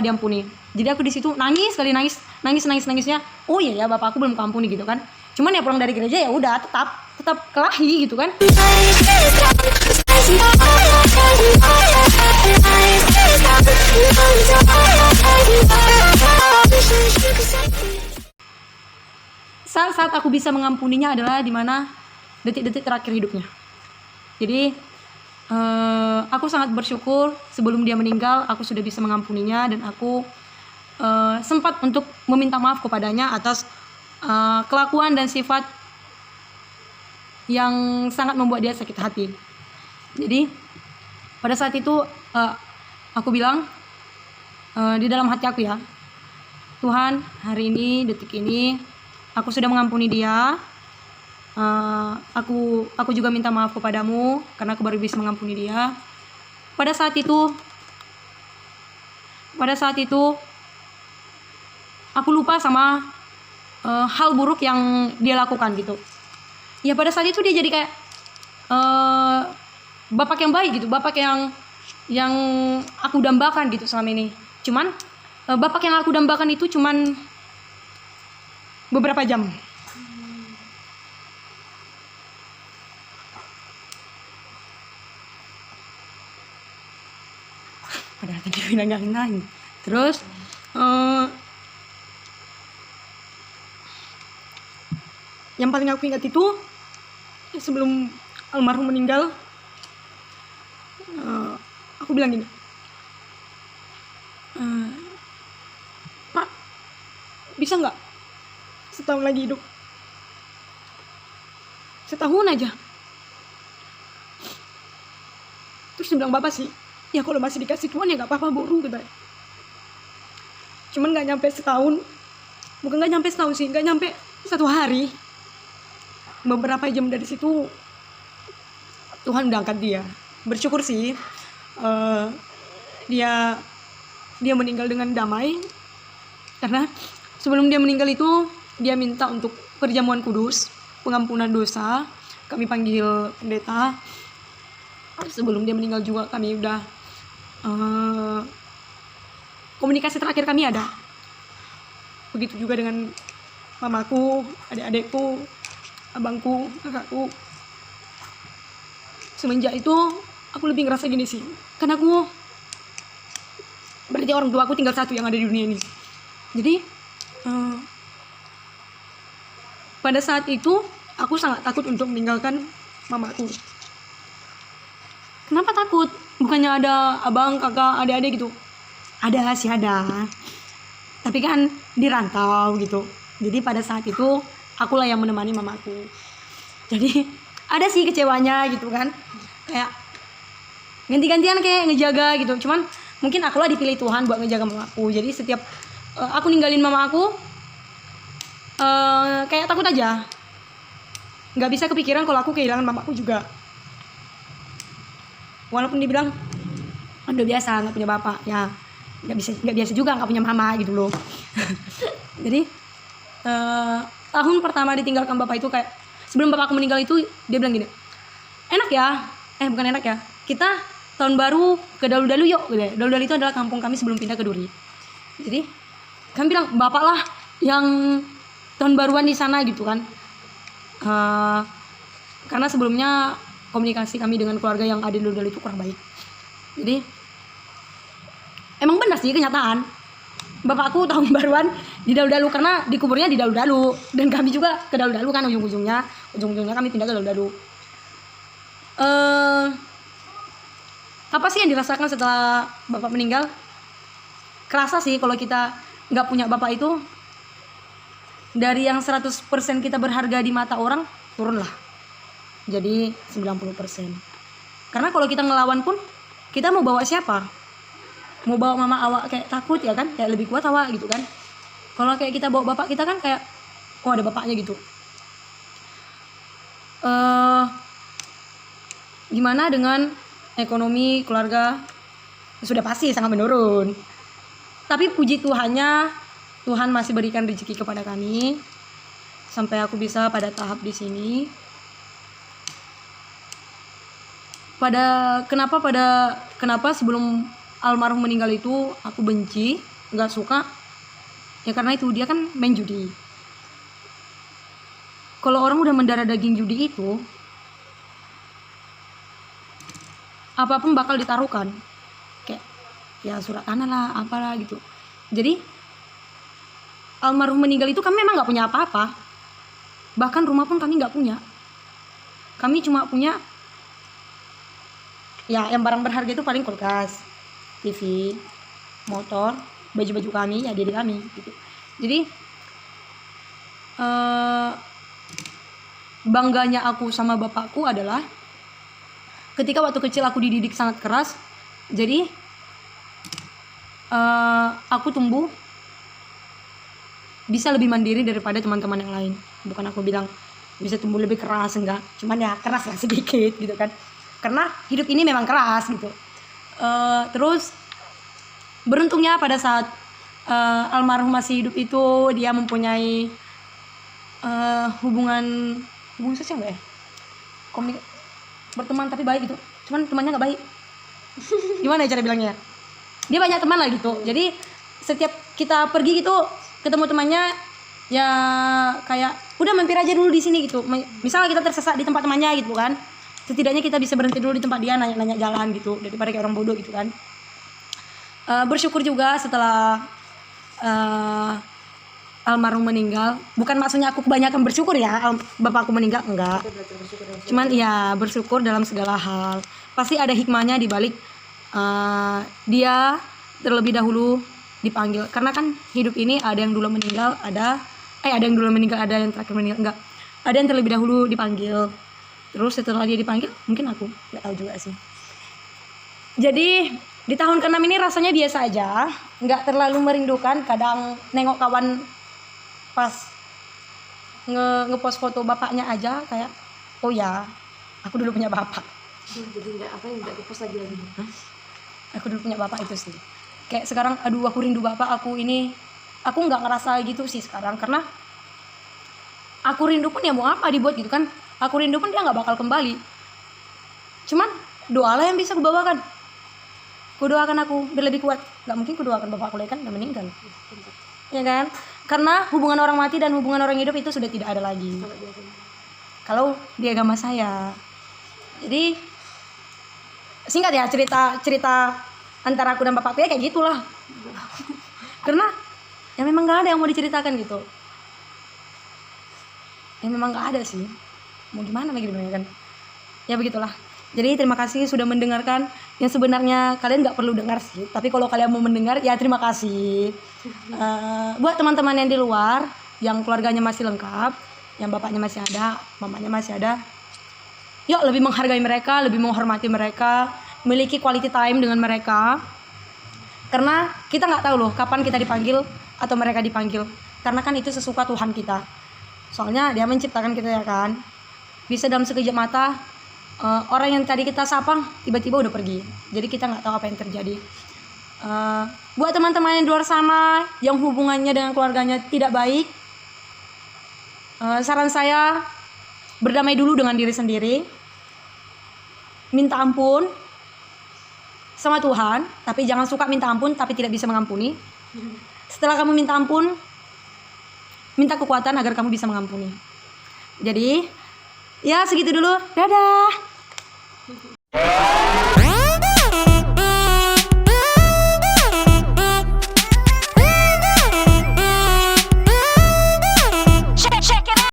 diampuni. Jadi aku di situ nangisnya. Oh iya ya, bapak aku belum keampuni gitu kan. Cuman ya pulang dari gereja ya udah tetap kelahi gitu kan. Saat aku bisa mengampuninya adalah dimana detik-detik terakhir hidupnya. Jadi aku sangat bersyukur sebelum dia meninggal aku sudah bisa mengampuninya, dan aku sempat untuk meminta maaf kepadanya atas kelakuan dan sifat yang sangat membuat dia sakit hati. Jadi pada saat itu aku bilang di dalam hati aku, ya Tuhan, hari ini, detik ini aku sudah mengampuni dia. Aku juga minta maaf kepadamu karena aku baru bisa mengampuni dia. Pada saat itu aku lupa sama hal buruk yang dia lakukan gitu. Ya pada saat itu dia jadi kayak bapak yang baik gitu, bapak yang aku dambakan gitu selama ini. Cuman bapak yang aku dambakan itu cuman beberapa jam. Padahal tadi bilang. Terus yang paling aku ingat itu sebelum almarhum meninggal, aku bilang gini, Pak, bisa nggak setahun lagi hidup, setahun aja. Terus dia bilang, bapak sih, ya kalau masih dikasih Tuhan ya nggak apa-apa, boru gitu. Cuman nggak nyampe setahun, bukan nggak nyampe setahun sih, nggak nyampe 1 hari. Beberapa jam dari situ Tuhan udah angkat dia. Bersyukur sih dia meninggal dengan damai, karena sebelum dia meninggal itu dia minta untuk perjamuan kudus, pengampunan dosa. Kami panggil pendeta. Sebelum dia meninggal juga kami udah komunikasi terakhir kami ada. Begitu juga dengan mamaku, adik-adikku, abangku, kakakku. Semenjak itu aku lebih ngerasa gini sih, karena aku berarti orang tua aku tinggal satu yang ada di dunia ini. Jadi pada saat itu aku sangat takut untuk meninggalkan mamaku. Kenapa takut? Bukannya ada abang, kakak, adik-adik gitu? Ada sih, ada. Tapi kan di rantau gitu. Jadi pada saat itu akulah yang menemani mamaku. Jadi ada sih kecewanya gitu kan. Kayak ganti-gantian kayak ngejaga gitu. Cuman mungkin akulah dipilih Tuhan buat ngejaga mamaku. Jadi setiap aku ninggalin mama aku, kayak takut aja. Gak bisa kepikiran kalau aku kehilangan mamaku juga. Walaupun dibilang udah biasa nggak punya bapak, ya nggak biasa juga nggak punya mama gitu loh. Jadi tahun pertama ditinggalkan bapak itu kayak sebelum bapakku meninggal itu dia bilang gini, enak ya, bukan enak ya, kita tahun baru ke Dalu-Dalu yuk gitu. Dalu-Dalu itu adalah kampung kami sebelum pindah ke Duri. Jadi kami bilang bapak lah yang tahun baruan di sana gitu kan, karena sebelumnya komunikasi kami dengan keluarga yang ada di Dalu-Dalu itu kurang baik. Jadi emang benar sih kenyataan, bapakku tahun baruan di Dalu-Dalu karena dikuburnya di Dalu-Dalu, dan kami juga ke Dalu-Dalu kan ujung-ujungnya kami pindah ke Dalu-Dalu. Apa sih yang dirasakan setelah bapak meninggal? Kerasa sih kalau kita nggak punya bapak itu, dari yang 100% kita berharga di mata orang turunlah jadi 90%. Karena kalau kita ngelawan pun kita mau bawa siapa? Mau bawa mama awak kayak takut ya kan, kayak lebih kuat awak gitu kan. Kalau kayak kita bawa bapak kita kan kayak oh ada bapaknya gitu. Gimana dengan ekonomi keluarga? Sudah pasti sangat menurun. Tapi puji Tuhannya, Tuhan masih berikan rezeki kepada kami sampai aku bisa pada tahap di sini. Kenapa sebelum almarhum meninggal itu aku benci, nggak suka, ya karena itu dia kan main judi. Kalau orang udah mendarah daging judi itu, apapun bakal ditaruhkan, kayak ya surat tanah lah, apalah gitu. Jadi almarhum meninggal itu kami memang nggak punya apa-apa, bahkan rumah pun kami nggak punya. Kami cuma punya ya yang barang berharga itu paling kulkas, TV, motor, baju-baju kami, ya diri kami gitu. Jadi bangganya aku sama bapakku adalah ketika waktu kecil aku dididik sangat keras, jadi aku tumbuh bisa lebih mandiri daripada teman-teman yang lain. Bukan aku bilang bisa tumbuh lebih keras, enggak, cuman ya keras lah sedikit gitu kan, karena hidup ini memang keras gitu. Terus beruntungnya pada saat almarhum masih hidup itu dia mempunyai hubungan sosial enggak ya, berteman tapi baik gitu, cuman temannya nggak baik. Gimana ya cara bilangnya, dia banyak teman lah gitu. Jadi setiap kita pergi gitu ketemu temannya, ya kayak udah mampir aja dulu di sini gitu. Misalnya kita tersesat di tempat temannya gitu kan, setidaknya kita bisa berhenti dulu di tempat dia, nanya-nanya jalan gitu, daripada kayak orang bodoh gitu kan. Bersyukur juga setelah almarhum meninggal, bukan maksudnya aku kebanyakan bersyukur ya bapakku meninggal, enggak, cuman ya bersyukur dalam segala hal. Pasti ada hikmahnya di balik dia terlebih dahulu dipanggil, karena kan hidup ini ada yang dulu meninggal, ada yang dulu meninggal, ada yang terakhir meninggal, enggak, ada yang terlebih dahulu dipanggil, terus setelah dia dipanggil mungkin aku nggak tahu juga sih. Jadi di tahun ke-6 ini rasanya biasa aja, nggak terlalu merindukan. Kadang nengok kawan pas ngepost foto bapaknya aja kayak, oh ya aku dulu punya bapak. Jadi nggak dipost lagi. Aku dulu punya bapak itu sih. Kayak sekarang aduh aku rindu bapak aku ini. Aku nggak ngerasa gitu sih sekarang, karena aku rindu pun ya mau apa dibuat gitu kan. Aku rindu pun dia nggak bakal kembali. Cuman doalah yang bisa kubawakan. Kudoakan aku biar lebih kuat. Nggak mungkin kudoakan bapak aku lagi kan udah meninggal, ya kan? Karena hubungan orang mati dan hubungan orang hidup itu sudah tidak ada lagi kalau di agama saya. Jadi singkat ya cerita antara aku dan bapakku ya kayak gitulah. Karena ya memang nggak ada yang mau diceritakan gitu. Ya memang nggak ada sih. Mau gimana lagi kan? Ya begitulah. Jadi terima kasih sudah mendengarkan. Yang sebenarnya kalian nggak perlu dengar sih, tapi kalau kalian mau mendengar ya terima kasih. Buat teman-teman yang di luar, yang keluarganya masih lengkap, yang bapaknya masih ada, mamanya masih ada, yuk lebih menghargai mereka, lebih menghormati mereka, memiliki quality time dengan mereka. Karena kita nggak tahu loh kapan kita dipanggil atau mereka dipanggil. Karena kan itu sesuka Tuhan kita. Soalnya dia menciptakan kita ya kan. Bisa dalam sekejap mata orang yang tadi kita sapa tiba-tiba udah pergi. Jadi kita nggak tahu apa yang terjadi. Buat teman-teman yang di luar sana yang hubungannya dengan keluarganya tidak baik, saran saya berdamai dulu dengan diri sendiri, minta ampun sama Tuhan, tapi jangan suka minta ampun tapi tidak bisa mengampuni. Setelah kamu minta ampun, minta kekuatan agar kamu bisa mengampuni. Jadi ya segitu dulu, dadah.